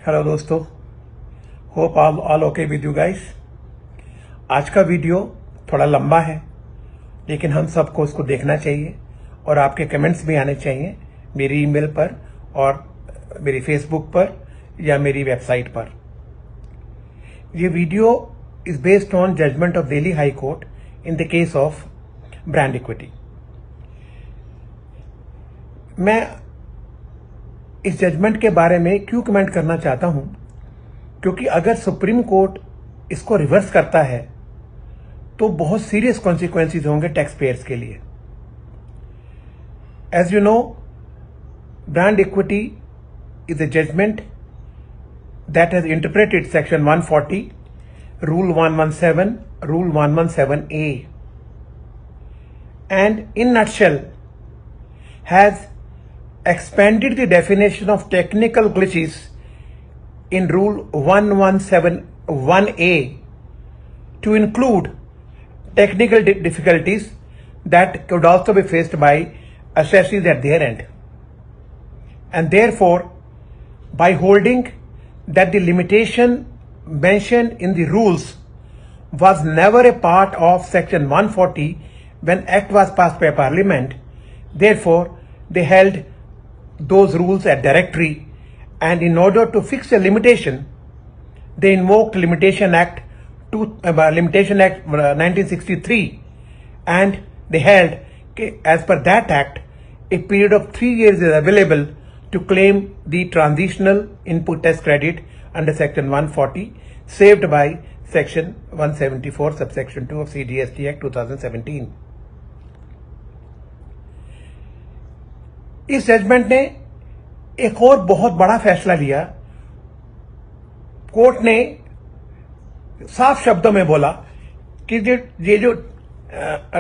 Hello दोस्तों, hope all okay with you guys. आज का वीडियो थोड़ा लंबा है, लेकिन हम सबको उसको देखना चाहिए और आपके कमेंट्स भी आने चाहिए मेरी ईमेल पर और मेरी फेसबुक पर या मेरी वेबसाइट पर। ये video is based on judgement of Delhi high court in the case of brand equity. मैं इस जजमेंट के बारे में क्यों कमेंट करना चाहता हूं, क्योंकि अगर सुप्रीम कोर्ट इसको रिवर्स करता है तो बहुत सीरियस कॉन्सिक्वेंसेस होंगे टैक्स पेयर्स के लिए। As you know, brand equity is a judgement that has interpreted section 140, rule 117, rule 117A, and in nutshell has expanded the definition of technical glitches in Rule 117(1)(a) to include technical difficulties that could also be faced by assessees at their end. And therefore, by holding that the limitation mentioned in the rules was never a part of Section 140 when Act was passed by Parliament, therefore they held those rules are directory, and in order to fix a limitation, they invoked Limitation Act 1963, and they held, as per that act, a period of 3 years is available to claim the transitional input tax credit under Section 140, saved by Section 174, subsection 2 of CGST Act 2017. इस judgement ने एक और बहुत बड़ा फैसला लिया। Court ने साफ शब्दों में बोला कि ये जो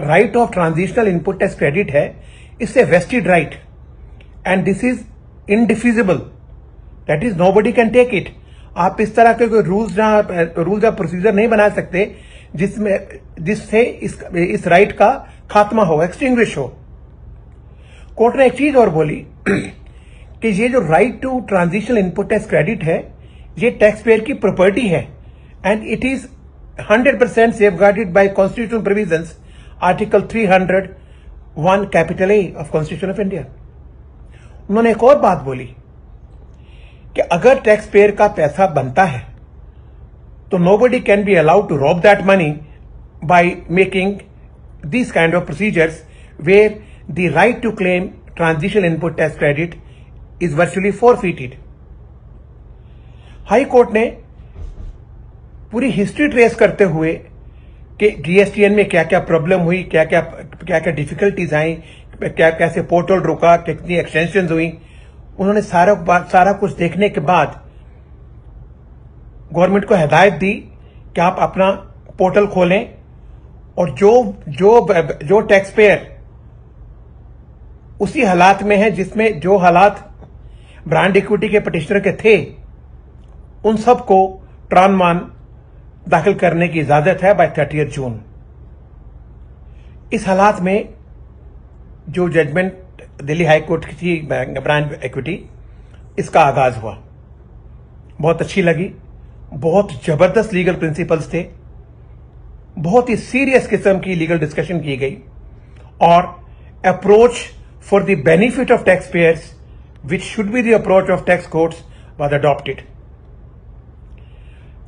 write off transitional input tax credit है, इससे wasted right and this is indefeasible, that is nobody can take it. आप इस तरह के कोई रूल्स या प्रोसीजर नहीं बना सकते जिससे इस राइट का खात्मा हो, एक्सटिंग्विश हो। कोर्ट ने एक चीज और बोली कि ये जो right to transitional input tax credit है, ये टैक्स पेयर की प्रॉपर्टी है and it is 100% safeguarded by constitutional provisions, article 301 capital A of constitution of India. उन्होंने एक और बात बोली कि अगर टैक्स पेयर का पैसा बनता है तो nobody can be allowed to rob that money by making this kind of procedures where the right to claim transitional input tax credit is virtually forfeited. High court ने पूरी हिस्ट्री ट्रेस करते हुए कि जीएसटीएन में क्या क्या problem हुई, क्या क्या डिफिकल्टीज आई, कैसे पोर्टल रुका, कितनी एक्सटेंशन हुई, उन्होंने सारा कुछ देखने के बाद गवर्नमेंट को हिदायत दी कि आप अपना पोर्टल खोलें और जो टैक्स पेयर उसी हालात में है जिसमें जो हालात ब्रांड इक्विटी के पिटिशनर के थे, उन सबको ट्रान मान दाखिल करने की इजाजत है बाय 30 जून। इस हालात में जो जजमेंट दिल्ली हाई कोर्ट की थी ब्रांड इक्विटी, इसका आगाज हुआ। बहुत अच्छी लगी, बहुत जबरदस्त लीगल प्रिंसिपल्स थे, बहुत ही सीरियस किस्म की लीगल डिस्कशन की गई और approach for the benefit of taxpayers, which should be the approach of tax courts, was adopted.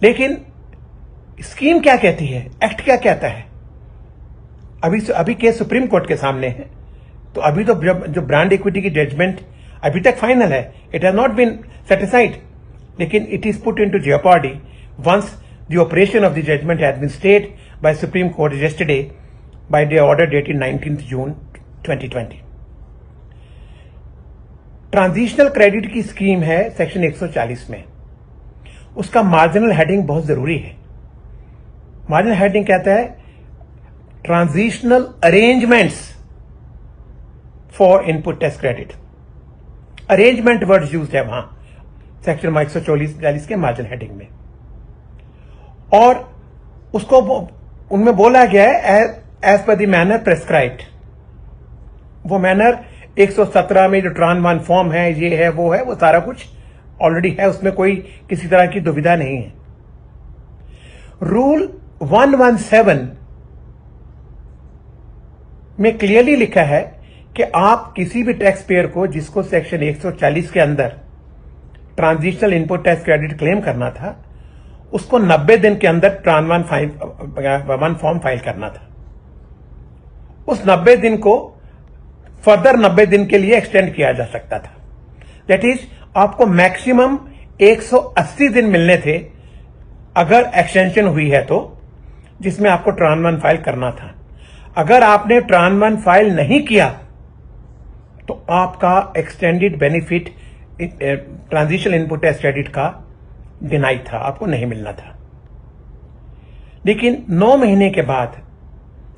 लेकिन स्कीम क्या कहती है, एक्ट क्या कहता है, अभी केस सुप्रीम कोर्ट के सामने है। तो अभी तो जो ब्रांड इक्विटी की जजमेंट अभी तक फाइनल है, it has not been satisfied, लेकिन it is put into jeopardy once the operation of the judgment has been stayed by Supreme Court yesterday by the order dated 19th June 2020. Transitional credit की scheme है section 140 में। उसका marginal heading बहुत जरूरी है। Marginal heading कहता है transitional arrangements for input tax credit. Arrangement word use है वहां सेक्शन 140 के मार्जिनल हेडिंग में, और उसको उनमें बोला गया है as per the manner prescribed. वो मैनर 117 में जो ट्रान वन फॉर्म है, ये है वो है, वो सारा कुछ ऑलरेडी है, उसमें कोई किसी तरह की दुविधा नहीं है। रूल 117 में क्लियरली लिखा है कि आप किसी भी टैक्स पेयर को जिसको सेक्शन 140 के अंदर transitional input tax credit claim करना था, उसको 90 दिन के अंदर ट्रांस वन फॉर्म फाइल करना था। उस 90 दिन को फर्दर 90 दिन के लिए एक्सटेंड किया जा सकता था। दैट इज, आपको मैक्सिमम 180 दिन मिलने थे अगर एक्सटेंशन हुई है तो, जिसमें आपको ट्रांस वन फाइल करना था। अगर आपने ट्रांस वन फाइल नहीं किया तो आपका extended benefit transitional input tax credit का डिनाई था, आपको नहीं मिलना था। लेकिन 9 महीने के बाद,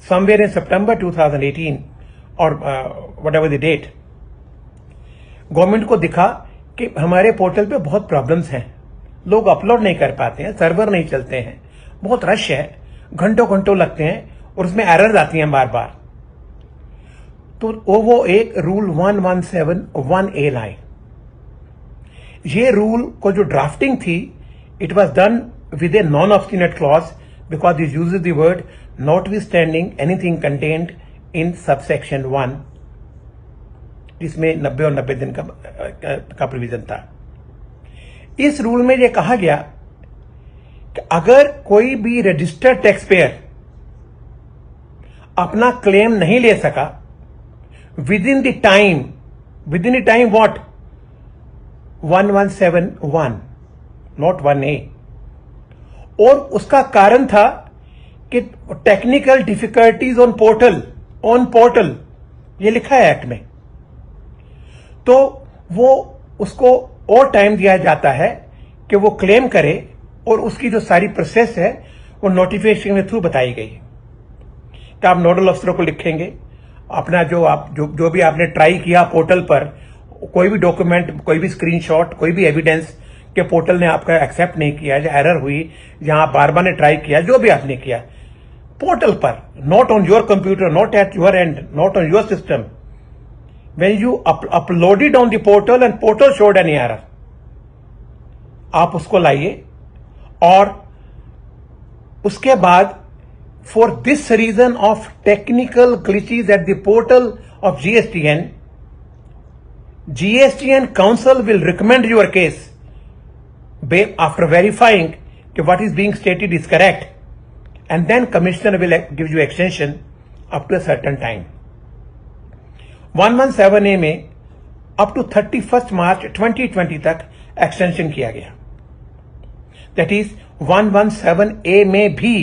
समवेयर इन सितंबर 2018 और व्हाटएवर द डेट, गवर्नमेंट को दिखा कि हमारे पोर्टल पे बहुत प्रॉब्लम्स हैं, लोग अपलोड नहीं कर पाते हैं, सर्वर नहीं चलते हैं, बहुत रश है, घंटों घंटों लगते हैं और उसमें एरर्स आती हैं बार बार। तो वो एक रूल 117(1)(a) लाए। ये रूल को जो ड्राफ्टिंग थी, it was done with a non obstinate clause because it uses the word notwithstanding anything contained in subsection 1, जिसमें 90 और 90 दिन का प्रोविजन था। इस रूल में यह कहा गया कि अगर कोई भी रजिस्टर्ड टैक्स पेयर अपना क्लेम नहीं ले सका with in the time what 117(1), not 1A, और उसका कारण था कि टेक्निकल डिफिकल्टीज ऑन पोर्टल, ये लिखा है एक्ट में, तो वो उसको और टाइम दिया जाता है कि वो क्लेम करे, और उसकी जो सारी प्रोसेस है वो नोटिफिकेशन के थ्रू बताई गई कि आप नोडल अफसरों को लिखेंगे, अपना जो भी आपने ट्राई किया पोर्टल पर, कोई भी डॉक्यूमेंट, कोई भी स्क्रीनशॉट, कोई भी एविडेंस के पोर्टल ने आपका एक्सेप्ट नहीं किया, या एरर हुई, जहां बार-बार ने ट्राई किया, जो भी आपने किया पोर्टल पर, not on your computer, not at your and, not on your system, when you uploaded on the portal and portal showed any error, आप उसको लाइए। और उसके बाद, for this reason of technical glitches at the portal of GSTN council will recommend your case after verifying what is being stated is correct, and then commissioner will give you extension up to a certain time. 117A में up to 31st March 2020 तक extension किया गया। That is 117A में भी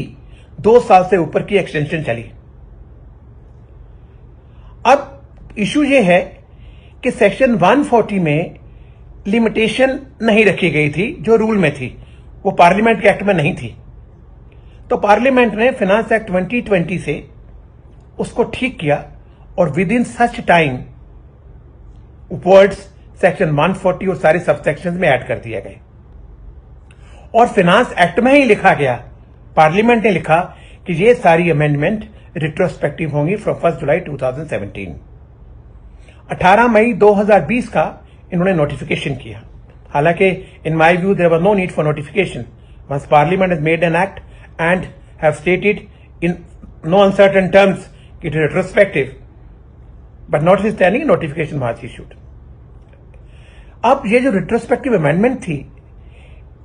2 साल से ऊपर की एक्सटेंशन चली। अब इशू यह है कि सेक्शन 140 में लिमिटेशन नहीं रखी गई थी, जो रूल में थी, वो पार्लियामेंट के एक्ट में नहीं थी। तो पार्लियामेंट ने फाइनेंस एक्ट 2020 से उसको ठीक किया, और with in such time words section 140 और सारे सबसेक्शन में ऐड कर दिए गए, और फाइनेंस एक्ट में ही लिखा गया, पार्लियामेंट ने लिखा कि ये सारी अमेंडमेंट रिट्रोस्पेक्टिव होंगी फ्रॉम 1 जुलाई 2017। 18 मई 2020 का इन्होंने नोटिफिकेशन किया। हालांकि in my view there was no need for notification once parliament has made an act and have stated in no uncertain terms it is retrospective, but notwithstanding notification was issued. अब ये जो retrospective amendment थी,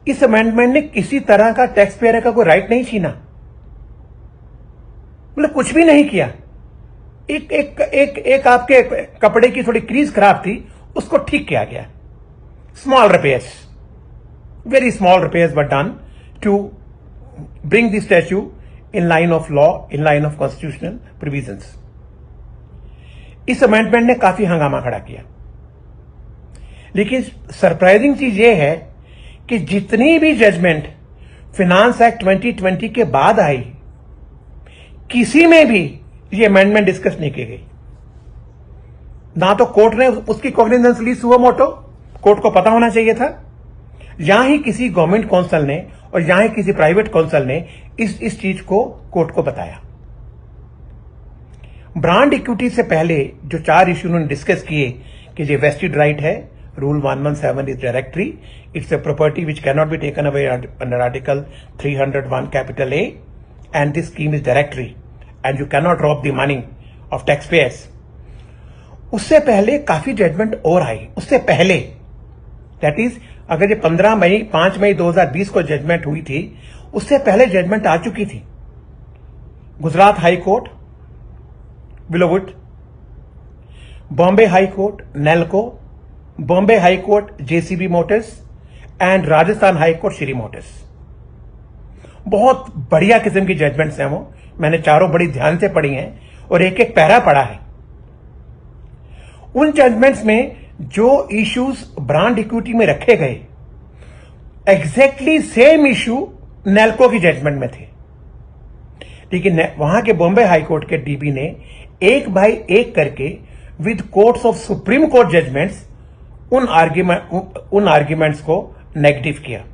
इस amendment ने किसी तरह का tax payer का कोई राइट नहीं छीना, मतलब कुछ भी नहीं किया। एक आपके कपड़े की थोड़ी क्रीज खराब थी, उसको ठीक किया गया, small repairs, very small repairs were done to bring the statute in line of law, in line of constitutional provisions. इस अमेंडमेंट ने काफी हंगामा खड़ा किया, लेकिन सरप्राइजिंग चीज यह है कि जितनी भी जजमेंट फाइनेंस एक्ट 2020 के बाद आई, किसी में भी ये अमेंडमेंट डिस्कस नहीं की गई। ना तो कोर्ट ने उसकी कॉग्निजेंस ली सुओ मोटो, कोर्ट को पता होना चाहिए था, यहां ही किसी गवर्नमेंट काउंसिल ने और यहां ही किसी प्राइवेट काउंसिल ने इस चीज को कोर्ट को बताया। ब्रांड इक्विटी से पहले जो 4 इश्यू उन्होंने डिस्कस किए कि ये वेस्टेड राइट है, Rule 117 is directory. It's a property which cannot be taken away under Article 301 capital A, and this scheme is directory and you cannot rob the money of taxpayers. उससे पहले काफी judgement और आई, उससे पहले that is अगर ये 5 मई 2020 को judgement हुई थी, उससे पहले जजमेंट आ चुकी थी। Gujarat high court Willowood, Bombay high court Nelco, Bombay high court JCB motors and Rajasthan high court Shri motors. बहुत बढ़िया किस्म की जजमेंट्स हैं वो, मैंने चारों बड़ी ध्यान से पढ़ी हैं और एक एक पैरा पढ़ा है। उन जजमेंट्स में जो इश्यूज ब्रांड इक्विटी में रखे गए, एग्जैक्टली सेम इश्यू नेल्को की जजमेंट में थे, लेकिन वहां के बॉम्बे हाई कोर्ट के डीबी ने एक बाय एक करके with courts of supreme court judgements उन आर्ग्यूमेंट्स को नेगेटिव किया।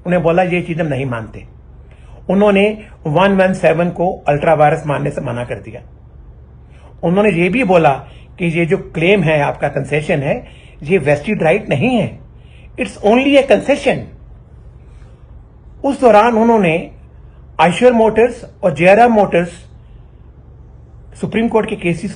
उन्हें बोला ये चीज हम नहीं मानते। उन्होंने 117 को अल्ट्रा वायरस मानने से मना कर दिया। उन्होंने ये भी बोला कि ये जो क्लेम है, आपका कंसेशन है, ये वेस्टेड राइट नहीं है, इट्स ओनली ए कंसेशन। उस दौरान उन्होंने आइशर मोटर्स और जयराम मोटर्स सुप्रीम कोर्ट के केसेस